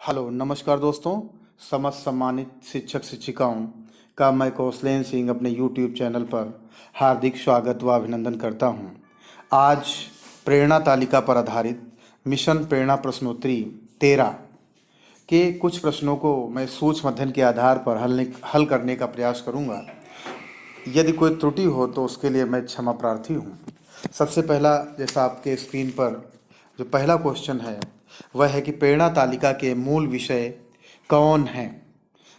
Hello नमस्कार दोस्तों। समस्त सम्मानित शिक्षक शिक्षिकाओं का मैं कौशलेन सिंह अपने यूट्यूब चैनल पर हार्दिक स्वागत व अभिनंदन करता हूं। आज प्रेरणा तालिका पर आधारित मिशन प्रेरणा प्रश्नोत्तरी 13 के कुछ प्रश्नों को मैं सूक्ष्म अध्ययन के आधार पर हल करने का प्रयास करूंगा। यदि कोई त्रुटि हो तो उसके लिए मैं क्षमा प्रार्थी हूँ। सबसे पहला, जैसा आपके स्क्रीन पर जो पहला क्वेश्चन है वह है कि प्रेरणा तालिका के मूल विषय कौन हैं।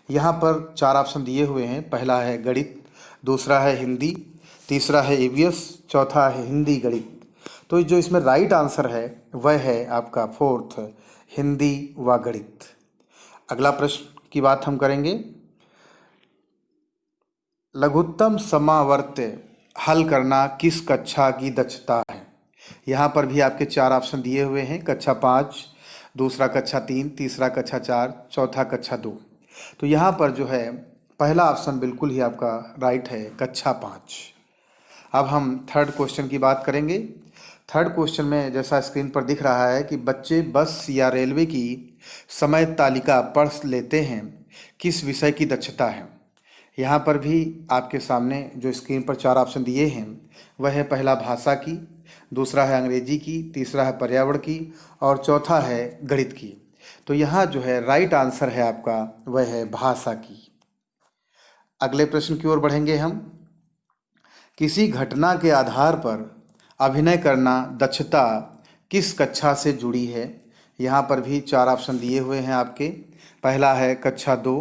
यहाँ पर 4 ऑप्शन दिए हुए हैं। पहला है गणित, दूसरा है हिंदी, तीसरा है ईवीएस, चौथा है हिंदी गणित। तो जो इसमें राइट आंसर है वह है आपका फोर्थ, हिंदी व गणित। अगला प्रश्न की बात हम करेंगे। लघुत्तम समावर्त हल करना किस कक्षा की दक्षता है। यहाँ पर भी आपके 4 ऑप्शन दिए हुए हैं। कक्षा 5, दूसरा कक्षा 3, तीसरा कक्षा 4, चौथा कक्षा 2। तो यहाँ पर जो है पहला ऑप्शन बिल्कुल ही आपका राइट है, कक्षा 5। अब हम थर्ड क्वेश्चन की बात करेंगे। थर्ड क्वेश्चन में जैसा स्क्रीन पर दिख रहा है कि बच्चे बस या रेलवे की समय तालिका पढ़ लेते हैं, किस विषय की दक्षता है। यहाँ पर भी आपके सामने जो स्क्रीन पर 4 ऑप्शन दिए हैं वह है पहला भाषा की, दूसरा है अंग्रेजी की, तीसरा है पर्यावरण की और चौथा है गणित की। तो यहाँ जो है राइट आंसर है आपका वह है भाषा की। अगले प्रश्न की ओर बढ़ेंगे हम। किसी घटना के आधार पर अभिनय करना दक्षता किस कक्षा से जुड़ी है। यहाँ पर भी 4 ऑप्शन दिए हुए हैं आपके। पहला है कक्षा 2,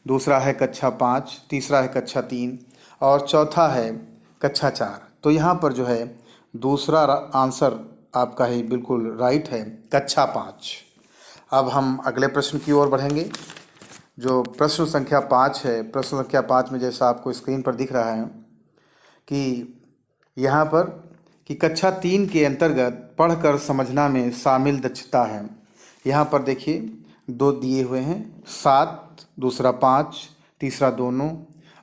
दूसरा है कक्षा 5, तीसरा है कक्षा 3 और चौथा है कक्षा 4। तो यहाँ पर जो है दूसरा आंसर आपका ही बिल्कुल राइट है, कक्षा 5। अब हम अगले प्रश्न की ओर बढ़ेंगे। जो प्रश्न संख्या 5 है, प्रश्न संख्या 5 में जैसा आपको स्क्रीन पर दिख रहा है कि यहाँ पर कि कक्षा 3 के अंतर्गत पढ़कर समझना में शामिल दक्षता है। यहाँ पर देखिए 2 दिए हुए हैं, 7, दूसरा 5, तीसरा दोनों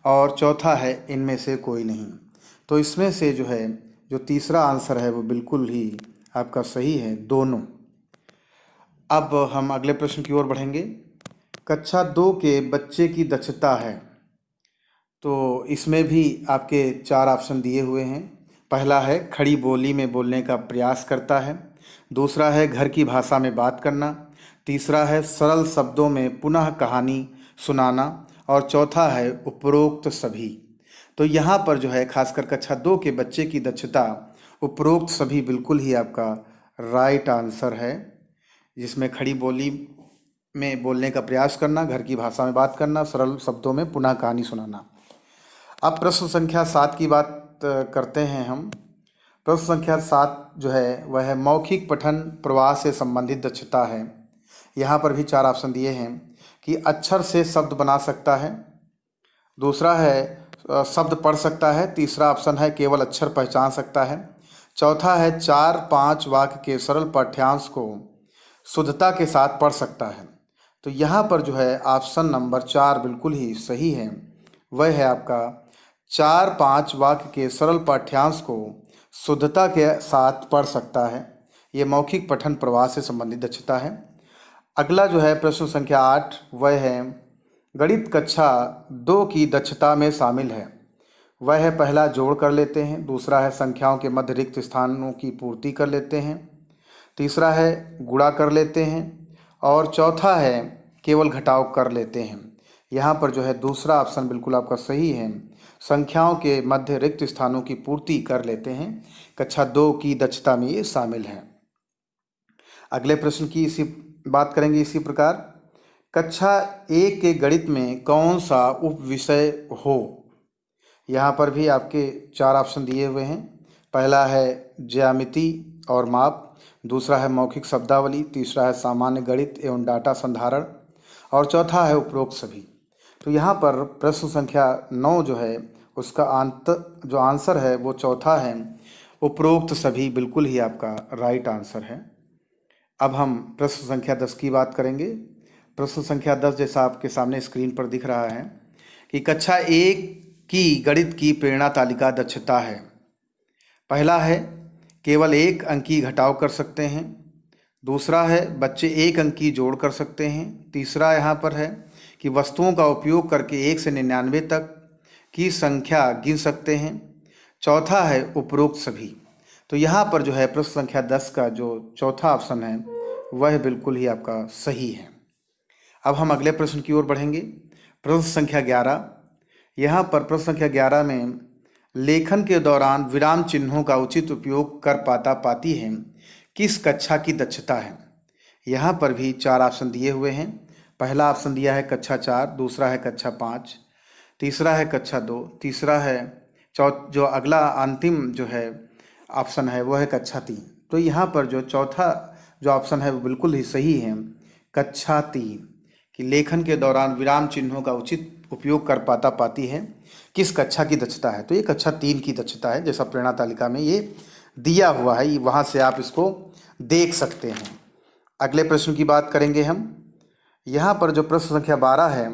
और चौथा है इनमें से कोई नहीं। तो इसमें से जो है जो तीसरा आंसर है वो बिल्कुल ही आपका सही है, दोनों। अब हम अगले प्रश्न की ओर बढ़ेंगे। कक्षा 2 के बच्चे की दक्षता है, तो इसमें भी आपके 4 ऑप्शन दिए हुए हैं। पहला है खड़ी बोली में बोलने का प्रयास करता है, दूसरा है घर की भाषा में बात करना, तीसरा है सरल शब्दों में पुनः कहानी सुनाना और चौथा है उपरोक्त सभी। तो यहाँ पर जो है खासकर कक्षा 2 के बच्चे की दक्षता उपरोक्त सभी बिल्कुल ही आपका राइट आंसर है, जिसमें खड़ी बोली में बोलने का प्रयास करना, घर की भाषा में बात करना, सरल शब्दों में पुनः कहानी सुनाना। अब प्रश्न संख्या 7 की बात करते हैं हम। प्रश्न संख्या 7 जो है वह है मौखिक पठन प्रवाह से संबंधित दक्षता है। यहाँ पर भी 4 ऑप्शन दिए हैं कि अक्षर से शब्द बना सकता है, दूसरा है शब्द पढ़ सकता है, तीसरा ऑप्शन है केवल अक्षर पहचान सकता है, चौथा है 4-5 वाक्य के सरल पाठ्यांश को शुद्धता के साथ पढ़ सकता है। तो यहाँ पर जो है ऑप्शन नंबर 4 बिल्कुल ही सही है, वह है आपका 4-5 वाक्य के सरल पाठ्यांश को शुद्धता के साथ पढ़ सकता है। ये मौखिक पठन प्रवाह से संबंधित दक्षता है। अगला जो है प्रश्न संख्या 8 वह है गणित कक्षा 2 की दक्षता में शामिल है। वह है पहला जोड़ कर लेते हैं, दूसरा है संख्याओं के मध्य रिक्त स्थानों की पूर्ति कर लेते हैं, तीसरा है गुणा कर लेते हैं और चौथा है केवल घटाव कर लेते हैं। यहाँ पर जो है दूसरा ऑप्शन बिल्कुल आपका सही है, संख्याओं के मध्य रिक्त स्थानों की पूर्ति कर लेते हैं। कक्षा 2 की दक्षता में ये शामिल है। अगले प्रश्न की इसी बात करेंगे इसी प्रकार। कक्षा 1 के गणित में कौन सा उप विषय हो। यहाँ पर भी आपके 4 ऑप्शन दिए हुए हैं। पहला है ज्यामिति और माप, दूसरा है मौखिक शब्दावली, तीसरा है सामान्य गणित एवं डाटा संधारण और चौथा है उपरोक्त सभी। तो यहाँ पर प्रश्न संख्या 9 जो है उसका जो आंसर है वो चौथा है, उपरोक्त सभी बिल्कुल ही आपका राइट आंसर है। अब हम प्रश्न संख्या 10 की बात करेंगे। प्रश्न संख्या 10 जैसा आपके सामने स्क्रीन पर दिख रहा है कि कक्षा 1 की गणित की प्रेरणा तालिका दक्षता है। पहला है केवल 1 अंक की घटाव कर सकते हैं, दूसरा है बच्चे एक अंक की जोड़ कर सकते हैं। तीसरा यहाँ पर है कि वस्तुओं का उपयोग करके 1 से 99 तक की संख्या गिन सकते हैं। चौथा है उपरोक्त सभी। तो यहाँ पर जो है प्रश्न संख्या 10 का जो चौथा ऑप्शन है वह बिल्कुल ही आपका सही है। अब हम अगले प्रश्न की ओर बढ़ेंगे। प्रश्न संख्या 11। यहाँ पर प्रश्न संख्या 11 में लेखन के दौरान विराम चिन्हों का उचित उपयोग कर पाती है किस कक्षा की दक्षता है। यहाँ पर भी 4 ऑप्शन दिए हुए हैं। पहला ऑप्शन दिया है कक्षा 4, दूसरा है कक्षा 5, तीसरा है कक्षा 2, तीसरा है जो अगला अंतिम जो है ऑप्शन है वो है कक्षा 3। तो यहाँ पर जो चौथा जो ऑप्शन है वो बिल्कुल ही सही है, कक्षा 3 कि लेखन के दौरान विराम चिन्हों का उचित उपयोग कर पाती है किस कक्षा की दक्षता है। तो ये कक्षा 3 की दक्षता है, जैसा प्रेरणा तालिका में ये दिया हुआ है, वहाँ से आप इसको देख सकते हैं। अगले प्रश्न की बात करेंगे हम। यहाँ पर जो प्रश्न संख्या 12 है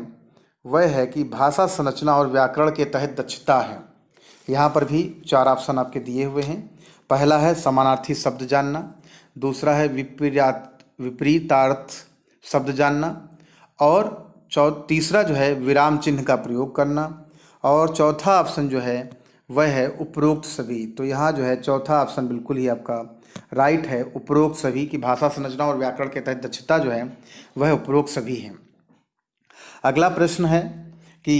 वह है कि भाषा संरचना और व्याकरण के तहत दक्षता है। यहाँ पर भी 4 ऑप्शन आपके दिए हुए हैं। पहला है समानार्थी शब्द जानना, दूसरा है विपरीतार्थ शब्द जानना, और तीसरा जो है विराम चिन्ह का प्रयोग करना, और चौथा ऑप्शन जो है वह है उपरोक्त सभी। तो यहाँ जो है चौथा ऑप्शन बिल्कुल ही आपका राइट है, उपरोक्त सभी की भाषा संरचना और व्याकरण के तहत दक्षता जो है वह उपरोक्त सभी है। अगला प्रश्न है कि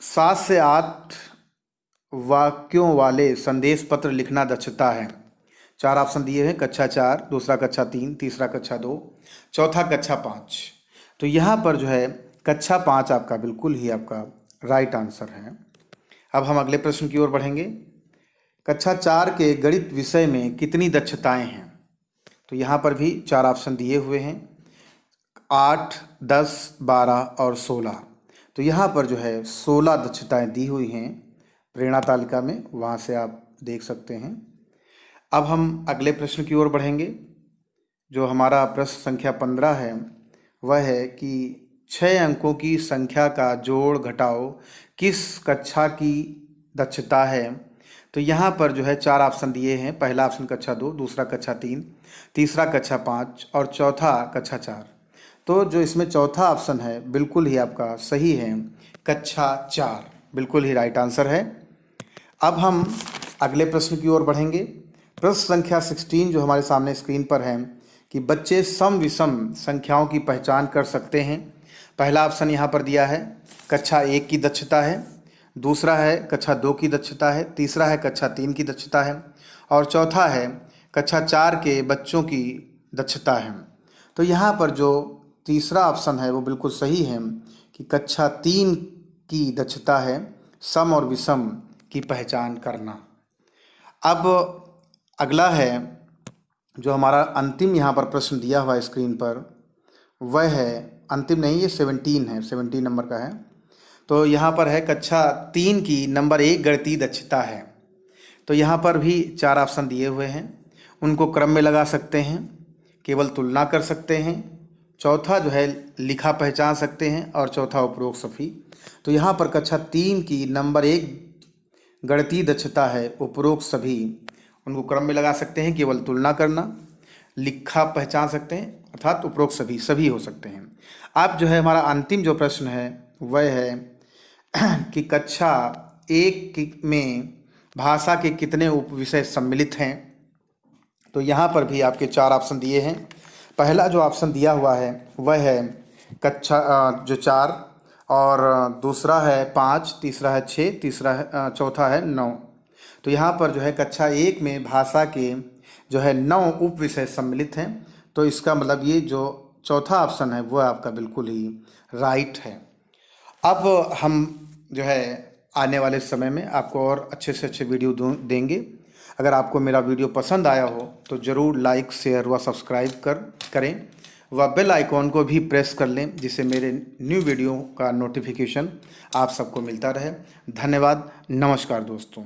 7 से 8 वाक्यों वाले संदेश पत्र लिखना दक्षता है। 4 ऑप्शन दिए हैं, कक्षा 4, दूसरा कक्षा 3, तीसरा कक्षा 2, चौथा कक्षा 5। तो यहाँ पर जो है कक्षा 5 आपका बिल्कुल ही आपका राइट आंसर है। अब हम अगले प्रश्न की ओर बढ़ेंगे। कक्षा 4 के गणित विषय में कितनी दक्षताएं हैं। तो यहाँ पर भी 4 ऑप्शन दिए हुए हैं, 8, 10, 12 और 16। तो यहाँ पर जो है 16 दक्षताएं दी हुई हैं प्रेरणा तालिका में, वहाँ से आप देख सकते हैं। अब हम अगले प्रश्न की ओर बढ़ेंगे। जो हमारा प्रश्न संख्या 15 है वह है कि 6 अंकों की संख्या का जोड़ घटाओ किस कक्षा की दक्षता है। तो यहाँ पर जो है 4 ऑप्शन दिए हैं। पहला ऑप्शन कक्षा 2, दूसरा कक्षा 3, तीसरा कक्षा 5 और चौथा कक्षा 4। तो जो इसमें चौथा ऑप्शन है बिल्कुल ही आपका सही है, कक्षा 4 बिल्कुल ही राइट आंसर है। अब हम अगले प्रश्न की ओर बढ़ेंगे। प्रश्न संख्या 16 जो हमारे सामने स्क्रीन पर है कि बच्चे सम विषम संख्याओं की पहचान कर सकते हैं। पहला ऑप्शन यहाँ पर दिया है कक्षा 1 की दक्षता है, दूसरा है कक्षा 2 की दक्षता है, तीसरा है कक्षा 3 की दक्षता है और चौथा है कक्षा 4 के बच्चों की दक्षता है। तो यहाँ पर जो तीसरा ऑप्शन है वो बिल्कुल सही है कि कक्षा 3 की दक्षता है सम और विषम की पहचान करना। अब अगला है जो हमारा अंतिम यहाँ पर प्रश्न दिया हुआ है स्क्रीन पर, वह है अंतिम नहीं, ये 17 है, 17 नंबर का है। तो यहाँ पर है कक्षा 3 की नंबर 1 गणितीय दक्षता है। तो यहाँ पर भी 4 ऑप्शन दिए हुए हैं, उनको क्रम में लगा सकते हैं, केवल तुलना कर सकते हैं, चौथा जो है लिखा पहचान सकते हैं और चौथा उपरोक्त सभी। तो यहाँ पर कक्षा 3 की नंबर 1 गणितीय दक्षता है उपरोक्त सभी, उनको क्रम में लगा सकते हैं, केवल तुलना करना, लिखा पहचान सकते हैं अर्थात उपरोक्त सभी हो सकते हैं। अब जो है हमारा अंतिम जो प्रश्न है वह है कि कक्षा 1 में भाषा के कितने उपविषय सम्मिलित हैं। तो यहाँ पर भी आपके 4 ऑप्शन दिए हैं। पहला जो ऑप्शन दिया हुआ है वह है कक्षा जो 4 और दूसरा है 5, तीसरा है 6, तीसरा है चौथा है 9। तो यहाँ पर जो है कक्षा 1 में भाषा के जो है 9 उप विषय सम्मिलित हैं। तो इसका मतलब ये जो चौथा ऑप्शन है वह आपका बिल्कुल ही राइट है। अब हम जो है आने वाले समय में आपको और अच्छे से अच्छे वीडियो देंगे। अगर आपको मेरा वीडियो पसंद आया हो तो ज़रूर लाइक, शेयर व सब्सक्राइब करें व बेल आइकॉन को भी प्रेस कर लें, जिससे मेरे न्यू वीडियो का नोटिफिकेशन आप सबको मिलता रहे। धन्यवाद, नमस्कार दोस्तों।